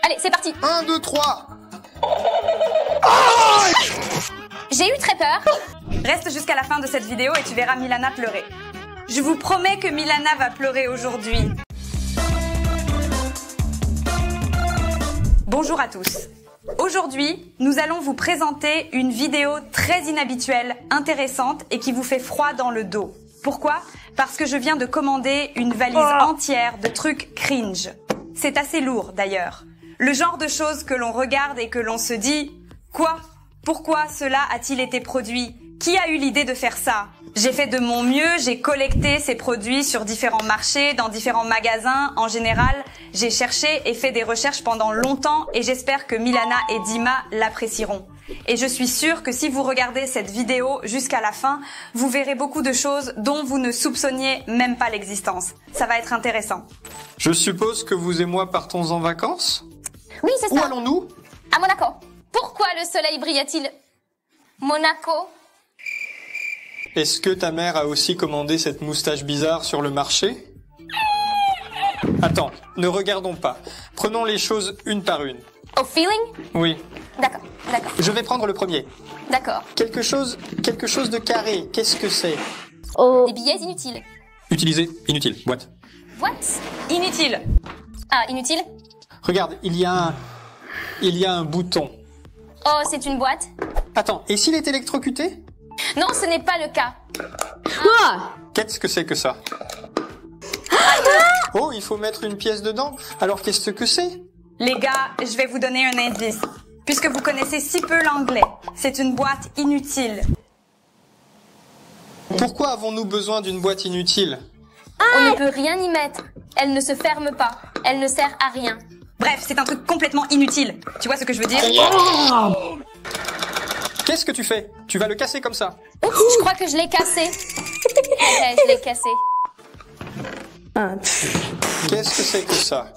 Allez, c'est parti. 1, 2, 3. J'ai eu très peur. Reste jusqu'à la fin de cette vidéo et tu verras Milana pleurer. Je vous promets que Milana va pleurer aujourd'hui. Bonjour à tous. Aujourd'hui, nous allons vous présenter une vidéo très inhabituelle, intéressante et qui vous fait froid dans le dos. Pourquoi ? Parce que je viens de commander une valise entière de trucs cringe. C'est assez lourd d'ailleurs. Le genre de choses que l'on regarde et que l'on se dit « Quoi ? Pourquoi cela a-t-il été produit ? Qui a eu l'idée de faire ça ?» J'ai fait de mon mieux, j'ai collecté ces produits sur différents marchés, dans différents magasins. En général, j'ai cherché et fait des recherches pendant longtemps et j'espère que Milana et Dima l'apprécieront. Et je suis sûre que si vous regardez cette vidéo jusqu'à la fin, vous verrez beaucoup de choses dont vous ne soupçonniez même pas l'existence. Ça va être intéressant. Je suppose que vous et moi partons en vacances? Oui, c'est ça. Où allons-nous? À Monaco. Pourquoi le soleil brille-t-il? Monaco. Est-ce que ta mère a aussi commandé cette moustache bizarre sur le marché? Attends, ne regardons pas. Prenons les choses une par une. Au feeling? Oui. D'accord, d'accord, Je vais prendre le premier. d'accord. Quelque chose de carré. Qu'est-ce que c'est? Des billets inutiles. Utiliser, inutile, boîte. What? Inutile. Ah, inutile? Regarde, il y a un bouton. Oh, c'est une boîte? Attends, et s'il est électrocuté? Non, ce n'est pas le cas. Qu'est-ce que c'est que ça? Oh, il faut mettre une pièce dedans. Alors qu'est-ce que c'est? Les gars, je vais vous donner un indice. Puisque vous connaissez si peu l'anglais, c'est une boîte inutile. Pourquoi avons-nous besoin d'une boîte inutile? On ne peut rien y mettre. Elle ne se ferme pas. Elle ne sert à rien. Bref, c'est un truc complètement inutile. Tu vois ce que je veux dire? Qu'est-ce que tu fais? Tu vas le casser comme ça. Oups, je crois que je l'ai cassé. Ouais, je l'ai cassé. Qu'est-ce que c'est que ça?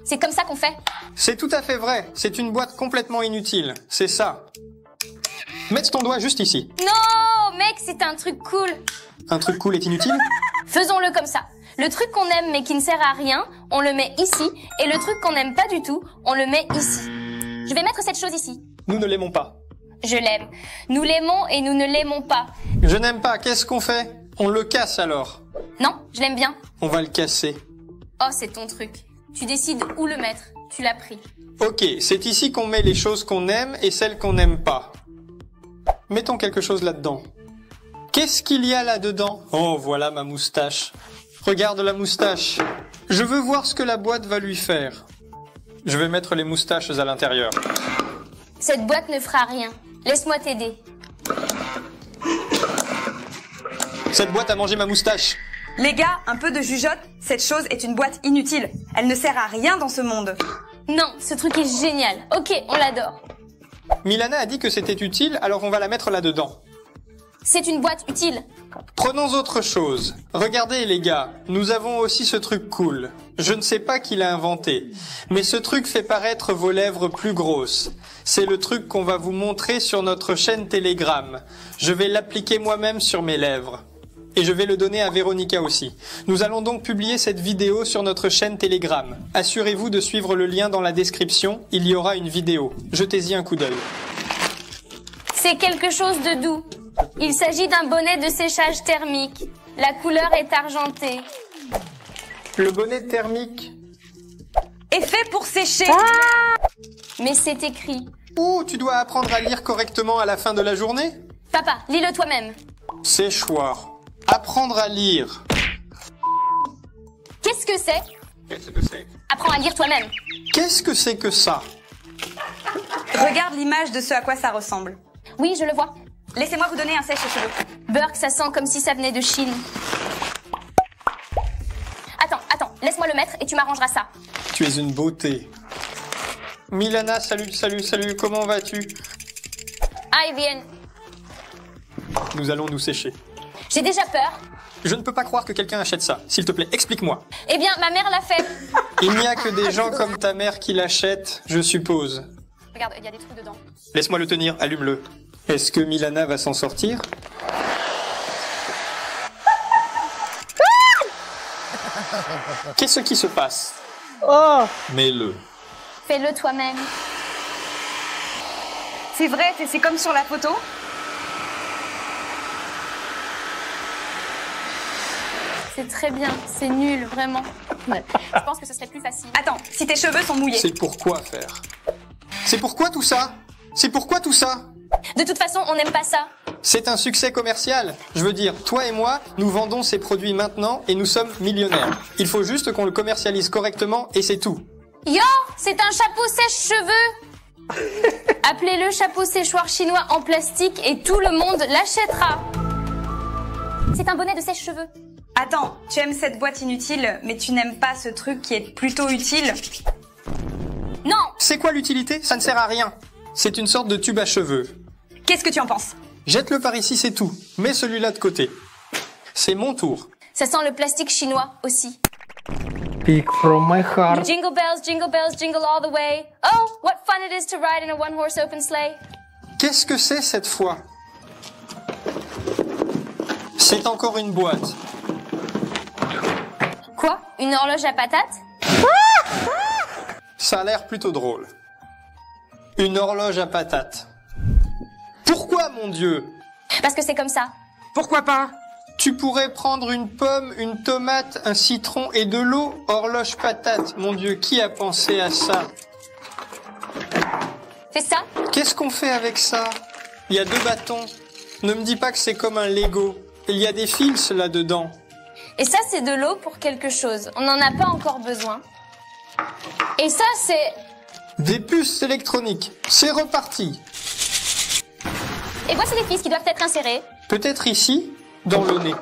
C'est comme ça qu'on fait. C'est tout à fait vrai. C'est une boîte complètement inutile. C'est ça. Mets ton doigt juste ici. Non, mec, c'est un truc cool. Un truc cool est inutile? Faisons-le comme ça. Le truc qu'on aime mais qui ne sert à rien, on le met ici. Et le truc qu'on n'aime pas du tout, on le met ici. Je vais mettre cette chose ici. Nous ne l'aimons pas. Je l'aime. Nous l'aimons et nous ne l'aimons pas. Je n'aime pas. Qu'est-ce qu'on fait? On le casse alors. Non, je l'aime bien. On va le casser. Oh, c'est ton truc. Tu décides où le mettre. Tu l'as pris. Ok, c'est ici qu'on met les choses qu'on aime et celles qu'on n'aime pas. Mettons quelque chose là-dedans. Qu'est-ce qu'il y a là-dedans? Oh, voilà ma moustache. Regarde la moustache. Je veux voir ce que la boîte va lui faire. Je vais mettre les moustaches à l'intérieur. Cette boîte ne fera rien. Laisse-moi t'aider. Cette boîte a mangé ma moustache. Les gars, un peu de jugeote, cette chose est une boîte inutile. Elle ne sert à rien dans ce monde. Non, ce truc est génial. Ok, on l'adore. Milana a dit que c'était utile, alors on va la mettre là-dedans. C'est une boîte utile. Prenons autre chose. Regardez les gars, nous avons aussi ce truc cool. Je ne sais pas qui l'a inventé, mais ce truc fait paraître vos lèvres plus grosses. C'est le truc qu'on va vous montrer sur notre chaîne Telegram. Je vais l'appliquer moi-même sur mes lèvres. Et je vais le donner à Véronica aussi. Nous allons donc publier cette vidéo sur notre chaîne Telegram. Assurez-vous de suivre le lien dans la description, il y aura une vidéo. Jetez-y un coup d'œil. C'est quelque chose de doux. Il s'agit d'un bonnet de séchage thermique. La couleur est argentée. Le bonnet thermique. Est fait pour sécher. Mais c'est écrit. Oh, tu dois apprendre à lire correctement à la fin de la journée? Papa, lis-le toi-même. Séchoir. Apprendre à lire. Qu'est-ce que c'est? Qu'est-ce que c'est? Apprends à lire toi-même. Qu'est-ce que c'est que ça? Regarde l'image de ce à quoi ça ressemble. Oui, je le vois. Laissez-moi vous donner un sèche-cheveux. Burk, ça sent comme si ça venait de Chine. Attends, laisse-moi le mettre et tu m'arrangeras ça. Tu es une beauté. Milana, salut, comment vas-tu? Ah, ils viennent. Nous allons nous sécher. J'ai déjà peur. Je ne peux pas croire que quelqu'un achète ça. S'il te plaît, explique-moi. Eh bien, ma mère l'a fait. Il n'y a que des gens comme ta mère qui l'achètent, je suppose. Regarde, il y a des trucs dedans. Laisse-moi le tenir, allume-le. Est-ce que Milana va s'en sortir? Qu'est-ce qui se passe? Oh, Mets-le. Fais-le toi-même. C'est vrai, c'est comme sur la photo. C'est très bien, c'est nul, vraiment. Je pense que ce serait plus facile. Attends, si tes cheveux sont mouillés. C'est pourquoi faire? C'est pourquoi tout ça? C'est pourquoi tout ça? De toute façon, on n'aime pas ça. C'est un succès commercial. Je veux dire, toi et moi, nous vendons ces produits maintenant et nous sommes millionnaires. Il faut juste qu'on le commercialise correctement et c'est tout. Yo, c'est un chapeau sèche-cheveux. Appelez-le chapeau séchoir chinois en plastique et tout le monde l'achètera. C'est un bonnet de sèche-cheveux. Attends, tu aimes cette boîte inutile, mais tu n'aimes pas ce truc qui est plutôt utile? Non. C'est quoi l'utilité? Ça ne sert à rien. C'est une sorte de tube à cheveux. Qu'est-ce que tu en penses? Jette-le par ici, c'est tout. Mets celui-là de côté. C'est mon tour. Ça sent le plastique chinois aussi. Speak from my heart. Jingle bells, jingle all the way. Oh, what fun it is to ride in a one-horse open sleigh. Qu'est-ce que c'est cette fois? C'est encore une boîte. Quoi? Une horloge à patates? Ça a l'air plutôt drôle. Une horloge à patates. Pourquoi, mon Dieu? Parce que c'est comme ça. Pourquoi pas? Tu pourrais prendre une pomme, une tomate, un citron et de l'eau. Horloge patate. Mon Dieu, qui a pensé à ça? C'est ça? Qu'est-ce qu'on fait avec ça? Il y a 2 bâtons. Ne me dis pas que c'est comme un Lego. Il y a des fils là-dedans. Et ça, c'est de l'eau pour quelque chose. On n'en a pas encore besoin. Et ça, c'est... Des puces électroniques. C'est reparti. Et voici les fils qui doivent être insérés. Peut-être ici, dans le nez.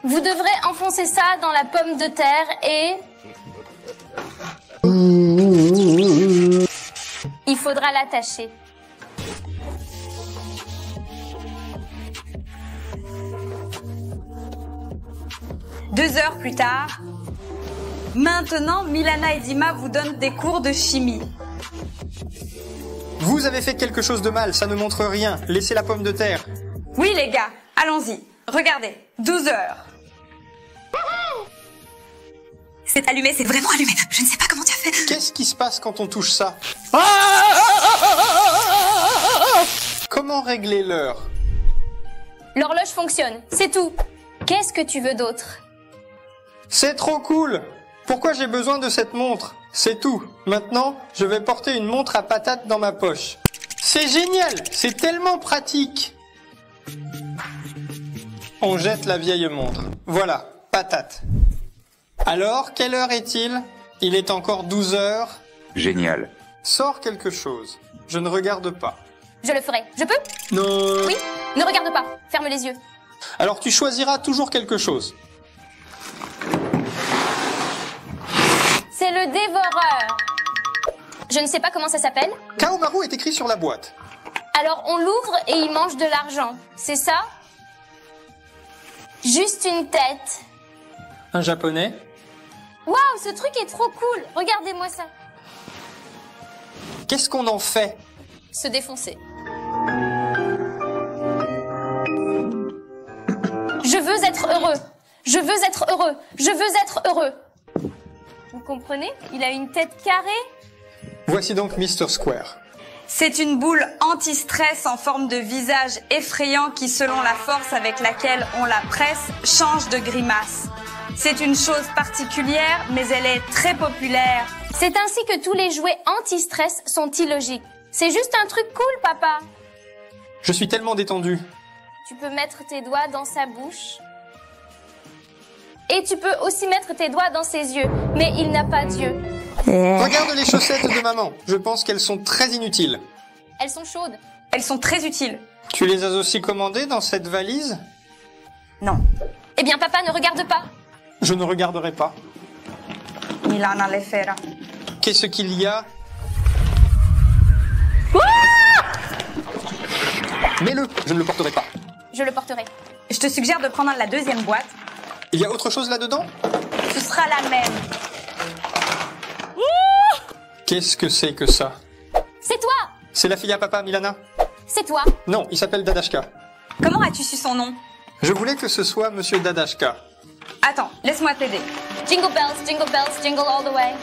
Vous devrez enfoncer ça dans la pomme de terre et... Il faudra l'attacher. Deux heures plus tard, maintenant Milana et Dima vous donnent des cours de chimie. Vous avez fait quelque chose de mal, ça ne montre rien. Laissez la pomme de terre. Oui les gars, allons-y. Regardez, 12 heures. C'est allumé, c'est vraiment allumé. Je ne sais pas comment tu as fait. Qu'est-ce qui se passe quand on touche ça? Comment régler l'heure? L'horloge fonctionne, c'est tout. Qu'est-ce que tu veux d'autre? C'est trop cool! Pourquoi j'ai besoin de cette montre? C'est tout. Maintenant, je vais porter une montre à patates dans ma poche. C'est génial! C'est tellement pratique! On jette la vieille montre. Voilà, patate. Alors, quelle heure est-il? Il est encore 12 heures. Génial. Sors quelque chose. Je ne regarde pas. Je le ferai. Je peux? Non. Oui? Ne regarde pas. Ferme les yeux. Alors tu choisiras toujours quelque chose. C'est le dévoreur. Je ne sais pas comment ça s'appelle. Kaomaru est écrit sur la boîte. Alors on l'ouvre et il mange de l'argent. C'est ça? Juste une tête. Un japonais. Waouh, ce truc est trop cool. Regardez-moi ça. Qu'est-ce qu'on en fait? Se défoncer. Je veux être heureux. Je veux être heureux. Je veux être heureux. Vous comprenez? Il a une tête carrée. Voici donc Mr. Square. C'est une boule anti-stress en forme de visage effrayant qui, selon la force avec laquelle on la presse, change de grimace. C'est une chose particulière, mais elle est très populaire. C'est ainsi que tous les jouets anti-stress sont illogiques. C'est juste un truc cool, papa. Je suis tellement détendu. Tu peux mettre tes doigts dans sa bouche. Et tu peux aussi mettre tes doigts dans ses yeux. Mais il n'a pas d'yeux. Regarde les chaussettes de maman. Je pense qu'elles sont très inutiles. Elles sont chaudes. Elles sont très utiles. Tu les as aussi commandées dans cette valise? Non. Eh bien, papa, ne regarde pas. Je ne regarderai pas. Milana le fera. Qu'est-ce qu'il y a? Mets-le, je ne le porterai pas. Je le porterai. Je te suggère de prendre la deuxième boîte. Il y a autre chose là-dedans? Ce sera la même. Qu'est-ce que c'est que ça? C'est toi. C'est la fille à papa, Milana? C'est toi. Non, il s'appelle Dadashka. Comment as-tu su son nom? Je voulais que ce soit Monsieur Dadashka. Attends, laisse-moi t'aider. Jingle bells, jingle all the way.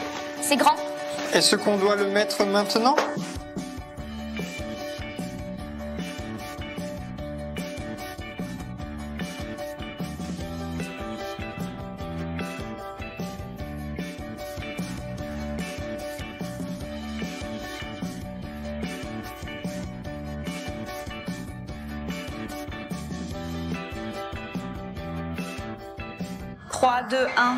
C'est grand. Est-ce qu'on doit le mettre maintenant? Trois, deux, un.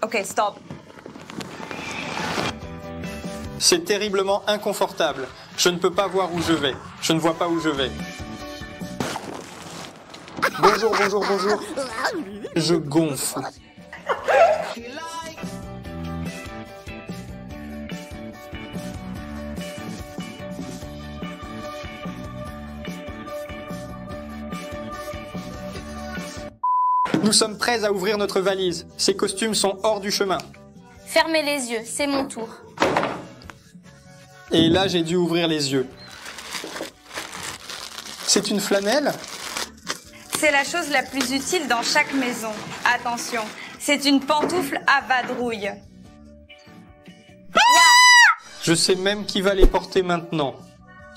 Ok, stop. C'est terriblement inconfortable. Je ne peux pas voir où je vais. Je ne vois pas où je vais. Bonjour, bonjour, bonjour. Je gonfle. Nous sommes prêts à ouvrir notre valise. Ces costumes sont hors du chemin. Fermez les yeux, c'est mon tour. Et là, j'ai dû ouvrir les yeux. C'est une flanelle? C'est la chose la plus utile dans chaque maison. Attention, c'est une pantoufle à vadrouille. Je sais même qui va les porter maintenant.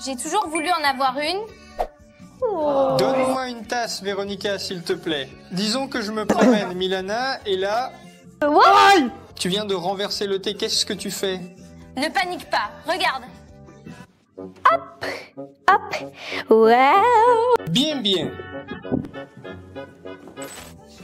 J'ai toujours voulu en avoir une. Donne-moi une tasse, Véronica, s'il te plaît. Disons que je me promène, Milana, et là... Tu viens de renverser le thé, qu'est-ce que tu fais? Ne panique pas, regarde. Wow. Bien, bien.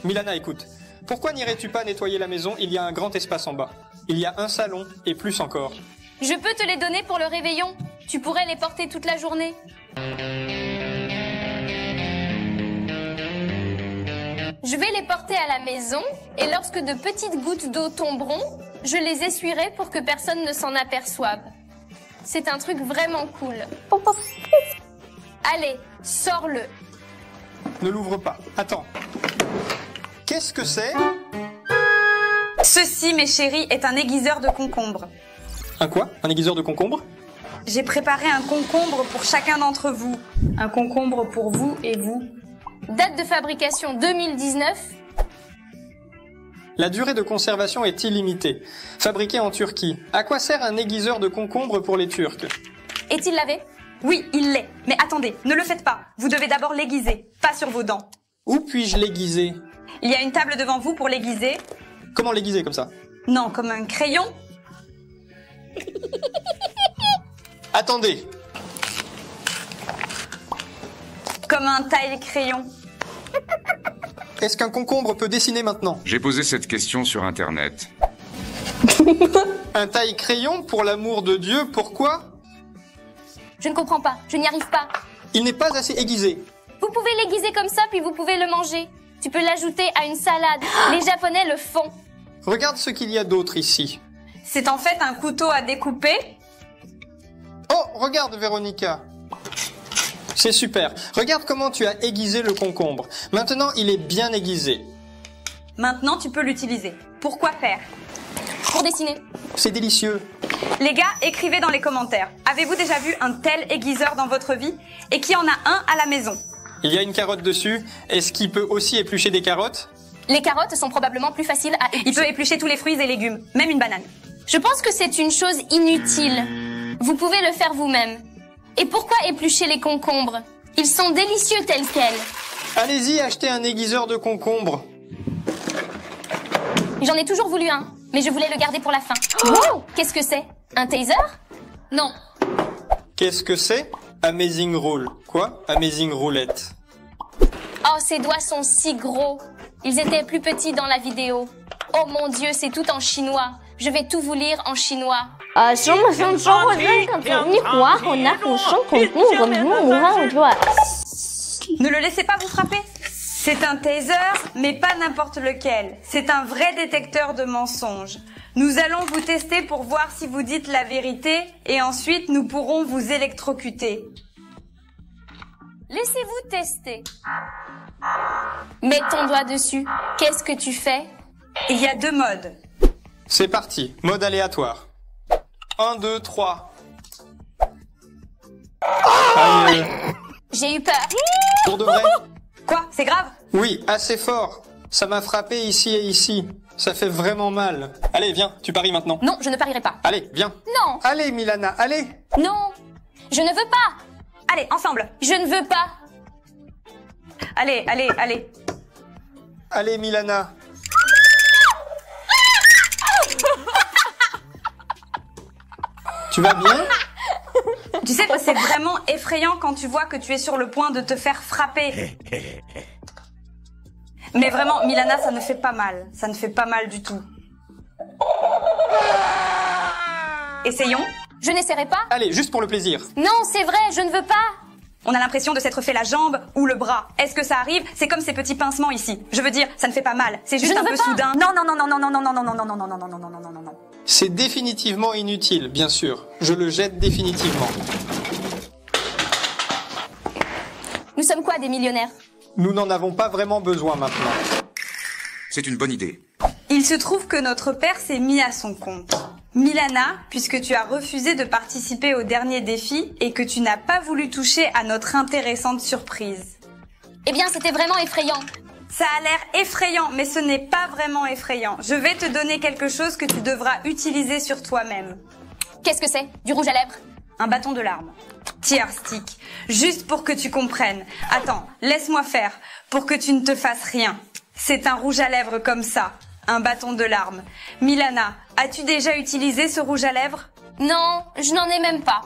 Milana, écoute. Pourquoi n'irais-tu pas nettoyer la maison? Il y a un grand espace en bas. Il y a un salon, et plus encore. Je peux te les donner pour le réveillon. Tu pourrais les porter toute la journée. Je vais les porter à la maison et lorsque de petites gouttes d'eau tomberont, je les essuierai pour que personne ne s'en aperçoive. C'est un truc vraiment cool. Allez, sors-le. Ne l'ouvre pas. Attends. Qu'est-ce que c'est? Ceci, mes chéris, est un aiguiseur de concombre. Un quoi? Un aiguiseur de concombre? J'ai préparé un concombre pour chacun d'entre vous. Un concombre pour vous et vous. Date de fabrication 2019. La durée de conservation est illimitée. Fabriqué en Turquie. À quoi sert un aiguiseur de concombre pour les Turcs? Est-il lavé? Oui, il l'est. Mais attendez, ne le faites pas. Vous devez d'abord l'aiguiser, pas sur vos dents. Où puis-je l'aiguiser? Il y a une table devant vous pour l'aiguiser. Comment l'aiguiser comme ça? Non, comme un crayon. Attendez. Comme un taille-crayon. Est-ce qu'un concombre peut dessiner maintenant? J'ai posé cette question sur Internet. Un taille-crayon, pour l'amour de Dieu, pourquoi? Je ne comprends pas, je n'y arrive pas. Il n'est pas assez aiguisé. Vous pouvez l'aiguiser comme ça, puis vous pouvez le manger. Tu peux l'ajouter à une salade. Les Japonais le font. Regarde ce qu'il y a d'autre ici. C'est en fait un couteau à découper. Oh, regarde Véronica. C'est super. Regarde comment tu as aiguisé le concombre. Maintenant, il est bien aiguisé. Maintenant, tu peux l'utiliser. Pourquoi faire? Pour dessiner. C'est délicieux. Les gars, écrivez dans les commentaires. Avez-vous déjà vu un tel aiguiseur dans votre vie? Et qui en a un à la maison? Il y a une carotte dessus. Est-ce qu'il peut aussi éplucher des carottes? Les carottes sont probablement plus faciles à éplucher. Il peut éplucher tous les fruits et légumes, même une banane. Je pense que c'est une chose inutile. Vous pouvez le faire vous-même. Et pourquoi éplucher les concombres? Ils sont délicieux tels quels. Allez-y, achetez un aiguiseur de concombre. J'en ai toujours voulu un, mais je voulais le garder pour la fin. Wow! Qu'est-ce que c'est? Un taser? Non. Qu'est-ce que c'est? Amazing Roll. Quoi? Amazing Roulette. Oh, ses doigts sont si gros. Ils étaient plus petits dans la vidéo. Oh mon Dieu, c'est tout en chinois. Je vais tout vous lire en chinois. 什么时候说过认可主你活好难好生活不我们不好做。 Ne le laissez pas vous frapper. C'est un taser, mais pas n'importe lequel. C'est un vrai détecteur de mensonges. Nous allons vous tester pour voir si vous dites la vérité et ensuite nous pourrons vous électrocuter. Laissez-vous tester. Mets ton doigt dessus. Qu'est-ce que tu fais? Il y a deux modes. C'est parti. Mode aléatoire. 1, 2, 3. Aïe. J'ai eu peur. Pour de vrai? Quoi? C'est grave? Oui, assez fort. Ça m'a frappé ici et ici. Ça fait vraiment mal. Allez, viens, tu paries maintenant. Non, je ne parierai pas. Allez, viens. Non, Allez, Milana, allez. non, je ne veux pas. Allez, ensemble. Je ne veux pas. Allez, allez, allez. Allez, Milana. Tu vas bien? Tu sais, c'est vraiment effrayant quand tu vois que tu es sur le point de te faire frapper. Mais vraiment, Milana, ça ne fait pas mal. Ça ne fait pas mal du tout. Essayons. Je n'essaierai pas. Allez, juste pour le plaisir. Non, c'est vrai, je ne veux pas. On a l'impression de s'être fait la jambe ou le bras. Est-ce que ça arrive? C'est comme ces petits pincements ici. Je veux dire, ça ne fait pas mal. C'est juste Je ne un veux peu pas. soudain. Non, non, non, non, non, non, non, non, non, non, non, non, non, non, non, non, non, non, non. C'est définitivement inutile, bien sûr. Je le jette définitivement. Nous sommes quoi, des millionnaires? Nous n'en avons pas vraiment besoin maintenant. C'est une bonne idée. Il se trouve que notre père s'est mis à son compte. Milana, puisque tu as refusé de participer au dernier défi et que tu n'as pas voulu toucher à notre intéressante surprise. Eh bien, c'était vraiment effrayant. Ça a l'air effrayant, mais ce n'est pas vraiment effrayant. Je vais te donner quelque chose que tu devras utiliser sur toi-même. Qu'est-ce que c'est? Du rouge à lèvres? Un bâton de larmes. Tear stick. Juste pour que tu comprennes. Attends, laisse-moi faire, pour que tu ne te fasses rien. C'est un rouge à lèvres comme ça. Un bâton de larmes. Milana, as-tu déjà utilisé ce rouge à lèvres? Non, je n'en ai même pas.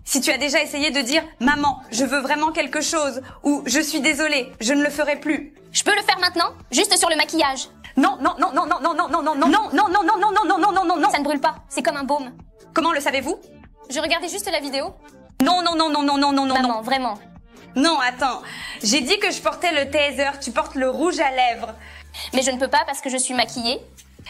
Si tu as déjà essayé de dire « Maman, je veux vraiment quelque chose » ou « Je suis désolée, je ne le ferai plus ». Je peux le faire maintenant? Juste sur le maquillage. Non, non, non, non, non, non, non, non, non, non, non, non, non, non, non, non, non, non, non, non. Ça ne brûle pas, c'est comme un baume. Comment le savez-vous? Je regardais juste la vidéo. Non, non, non, non, non, non, non, non, Maman, non. vraiment. Non, attends. J'ai dit que je portais le taser, tu portes le rouge à lèvres. Mais je ne peux pas parce que je suis maquillée.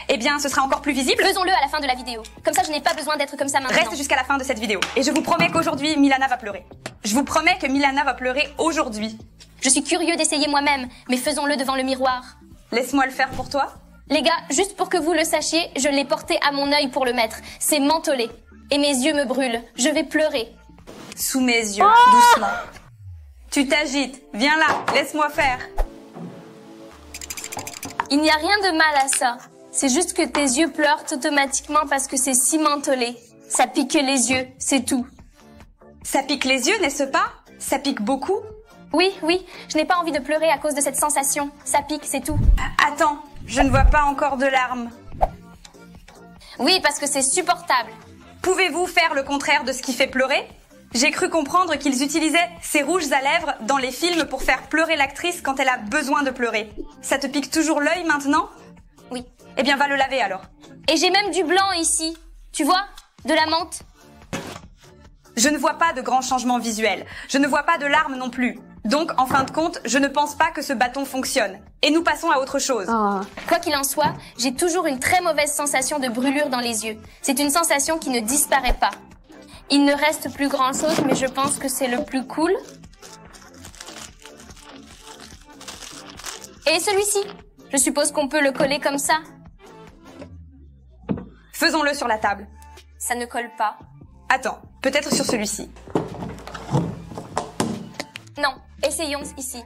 Eh bien, ce sera encore plus visible. Faisons-le à la fin de la vidéo. Comme ça, je n'ai pas besoin d'être comme ça maintenant. Reste jusqu'à la fin de cette vidéo. Et je vous promets qu'aujourd'hui, Milana va pleurer. Je vous promets que Milana va pleurer aujourd'hui. Je suis curieux d'essayer moi-même, mais faisons-le devant le miroir. Laisse-moi le faire pour toi. Les gars, juste pour que vous le sachiez, je l'ai porté à mon œil pour le mettre. C'est mentholé. Et mes yeux me brûlent. Je vais pleurer. Sous mes yeux, doucement. Tu t'agites. Viens là, laisse-moi faire. Il n'y a rien de mal à ça. C'est juste que tes yeux pleurent automatiquement parce que c'est si mentholé. Ça pique les yeux, c'est tout. Ça pique les yeux, n'est-ce pas? Ça pique beaucoup? Oui, oui, je n'ai pas envie de pleurer à cause de cette sensation. Ça pique, c'est tout. Attends, je ne vois pas encore de larmes. Oui, parce que c'est supportable. Pouvez-vous faire le contraire de ce qui fait pleurer? J'ai cru comprendre qu'ils utilisaient ces rouges à lèvres dans les films pour faire pleurer l'actrice quand elle a besoin de pleurer. Ça te pique toujours l'œil maintenant? Oui. Eh bien, va le laver alors. Et j'ai même du blanc ici. Tu vois? De la menthe. Je ne vois pas de grands changements visuels. Je ne vois pas de larmes non plus. Donc, en fin de compte, je ne pense pas que ce bâton fonctionne. Et nous passons à autre chose. Quoi qu'il en soit, j'ai toujours une très mauvaise sensation de brûlure dans les yeux. C'est une sensation qui ne disparaît pas. Il ne reste plus grand-chose, mais je pense que c'est le plus cool. Et celui-ci? Je suppose qu'on peut le coller comme ça. Faisons-le sur la table. Ça ne colle pas. Attends, peut-être sur celui-ci. Non, essayons ici.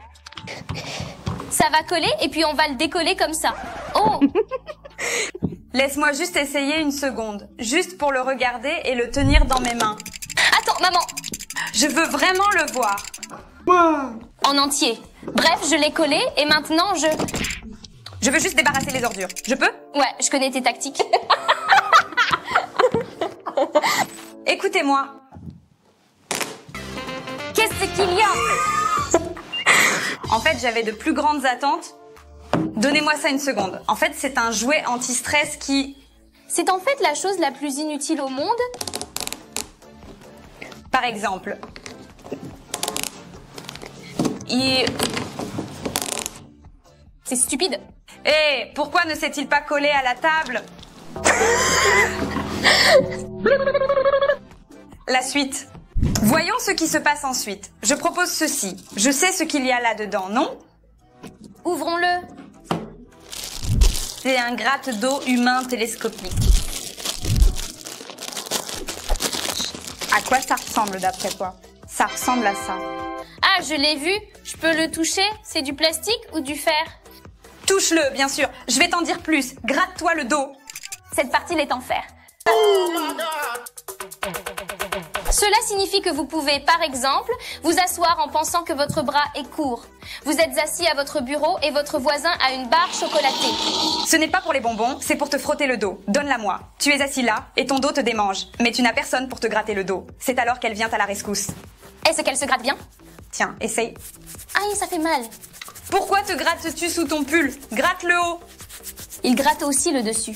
Ça va coller et puis on va le décoller comme ça. Oh! Laisse-moi juste essayer une seconde. Juste pour le regarder et le tenir dans mes mains. Attends, maman! Je veux vraiment le voir. En entier. Bref, je l'ai collé et maintenant Je veux juste débarrasser les ordures. Je peux? Ouais, je connais tes tactiques. Écoutez-moi. Qu'est-ce qu'il y a? En fait, j'avais de plus grandes attentes. Donnez-moi ça une seconde. En fait, c'est un jouet anti-stress qui... C'est en fait la chose la plus inutile au monde. Par exemple... C'est stupide. Hé, pourquoi ne s'est-il pas collé à la table? La suite. Voyons ce qui se passe ensuite. Je propose ceci. Je sais ce qu'il y a là-dedans, non? Ouvrons-le. C'est un gratte-d'eau humain télescopique. À quoi ça ressemble d'après toi? Ça ressemble à ça. Ah, Ah, je l'ai vu. Je peux le toucher? C'est du plastique ou du fer? Touche-le, bien sûr. Je vais t'en dire plus. Gratte-toi le dos. Cette partie l'est en fer. Cela signifie que vous pouvez, par exemple, vous asseoir en pensant que votre bras est court. Vous êtes assis à votre bureau et votre voisin a une barre chocolatée. Ce n'est pas pour les bonbons, c'est pour te frotter le dos. Donne-la-moi. Tu es assis là et ton dos te démange. Mais tu n'as personne pour te gratter le dos. C'est alors qu'elle vient à la rescousse. Est-ce qu'elle se gratte bien? Tiens, essaye. Aïe, ça fait mal. Pourquoi te grattes-tu sous ton pull? Gratte le haut. Il gratte aussi le dessus.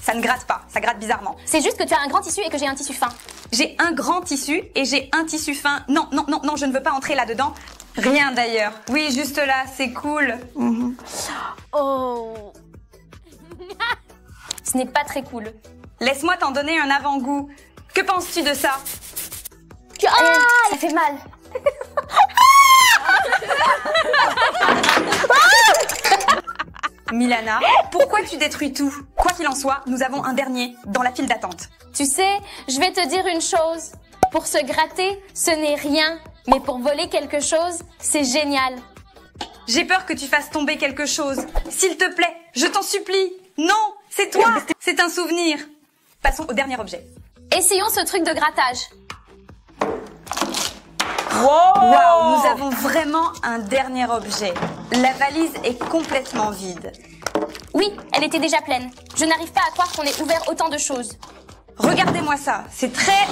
Ça ne gratte pas, ça gratte bizarrement. C'est juste que tu as un grand tissu et que j'ai un tissu fin. J'ai un grand tissu et j'ai un tissu fin. Non, non, non, non, je ne veux pas entrer là-dedans. Rien d'ailleurs. Oui, juste là, c'est cool. Oh. Ce n'est pas très cool. Laisse-moi t'en donner un avant-goût. Que penses-tu de ça? Ça fait mal. Milana, pourquoi tu détruis tout? Quoi qu'il en soit, nous avons un dernier dans la file d'attente. Tu sais, je vais te dire une chose. Pour se gratter, ce n'est rien. Mais pour voler quelque chose, c'est génial. J'ai peur que tu fasses tomber quelque chose. S'il te plaît, je t'en supplie. Non, c'est toi. C'est un souvenir. Passons au dernier objet. Essayons ce truc de grattage. Waouh, nous avons vraiment un dernier objet. La valise est complètement vide. Oui, elle était déjà pleine. Je n'arrive pas à croire qu'on ait ouvert autant de choses. Regardez-moi ça, c'est très...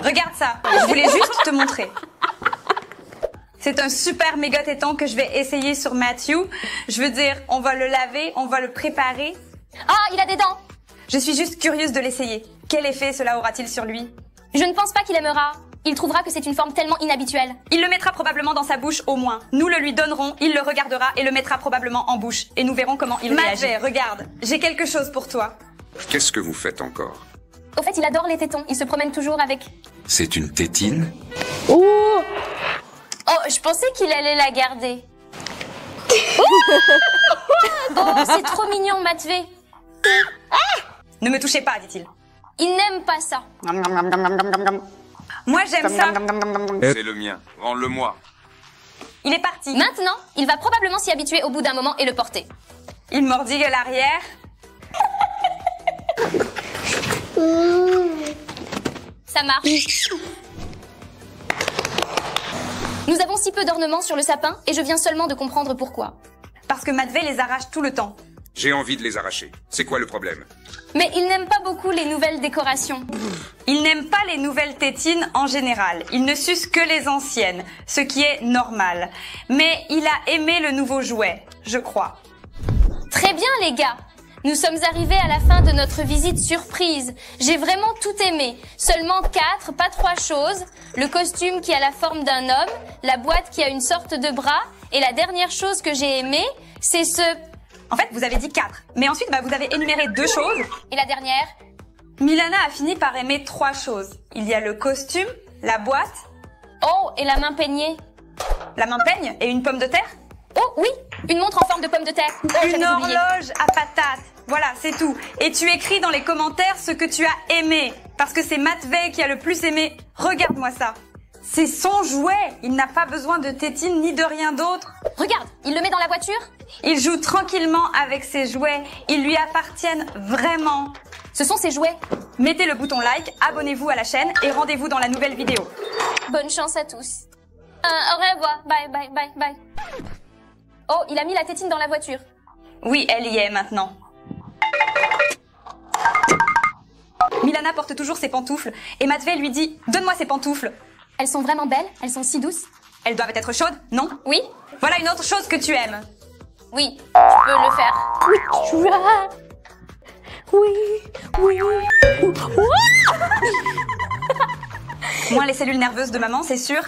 Regarde ça, je voulais juste te montrer. C'est un super méga téton que je vais essayer sur Matthew. Je veux dire, on va le laver, on va le préparer. Ah, il a des dents. Je suis juste curieuse de l'essayer. Quel effet cela aura-t-il sur lui? Je ne pense pas qu'il aimera. Il trouvera que c'est une forme tellement inhabituelle. Il le mettra probablement dans sa bouche au moins. Nous le lui donnerons, il le regardera et le mettra probablement en bouche. Et nous verrons comment il réagit. Regarde, j'ai quelque chose pour toi. Qu'est-ce que vous faites encore? Au fait, il adore les tétons. Il se promène toujours avec... C'est une tétine? Oh. Oh, je pensais qu'il allait la garder. Oh, c'est trop mignon, Matvey. Ne me touchez pas, dit-il. Il n'aime pas ça. Moi, j'aime ça. C'est le mien. Rends-le-moi. Il est parti. Maintenant, il va probablement s'y habituer au bout d'un moment et le porter. Il mordigue l'arrière. Ça marche. Nous avons si peu d'ornements sur le sapin et je viens seulement de comprendre pourquoi. Parce que Matvey les arrache tout le temps. J'ai envie de les arracher. C'est quoi le problème? Mais il n'aime pas beaucoup les nouvelles décorations. Il n'aime pas les nouvelles tétines en général. Il ne suce que les anciennes, ce qui est normal. Mais il a aimé le nouveau jouet, je crois. Très bien, les gars. Nous sommes arrivés à la fin de notre visite surprise. J'ai vraiment tout aimé. Seulement 4, pas 3 choses. Le costume qui a la forme d'un homme, la boîte qui a une sorte de bras, et la dernière chose que j'ai aimée, c'est ce... En fait, vous avez dit 4. Mais ensuite, vous avez énuméré 2 choses. Et la dernière? Milana a fini par aimer 3 choses. Il y a le costume, la boîte... Oh, et la main peignée. La main peigne et une pomme de terre? Oh, oui, une montre en forme de pomme de terre. Oh, une j'avais oublié. horloge à patates. Voilà, c'est tout. Et tu écris dans les commentaires ce que tu as aimé. Parce que c'est Matvey qui a le plus aimé. Regarde-moi ça. C'est son jouet. Il n'a pas besoin de tétine ni de rien d'autre. Regarde, il le met dans la voiture. Il joue tranquillement avec ses jouets. Ils lui appartiennent vraiment. Ce sont ses jouets. Mettez le bouton like, abonnez-vous à la chaîne et rendez-vous dans la nouvelle vidéo. Bonne chance à tous. Au revoir. Bye, bye, bye, bye. Oh, il a mis la tétine dans la voiture. Oui, elle y est maintenant. Milana porte toujours ses pantoufles et Matvey lui dit « Donne-moi ces pantoufles ». Elles sont vraiment belles, elles sont si douces. Elles doivent être chaudes, non? Oui. Voilà une autre chose que tu aimes. Oui, je peux le faire. Oui, tu as. Oui. Moins les cellules nerveuses de maman, c'est sûr.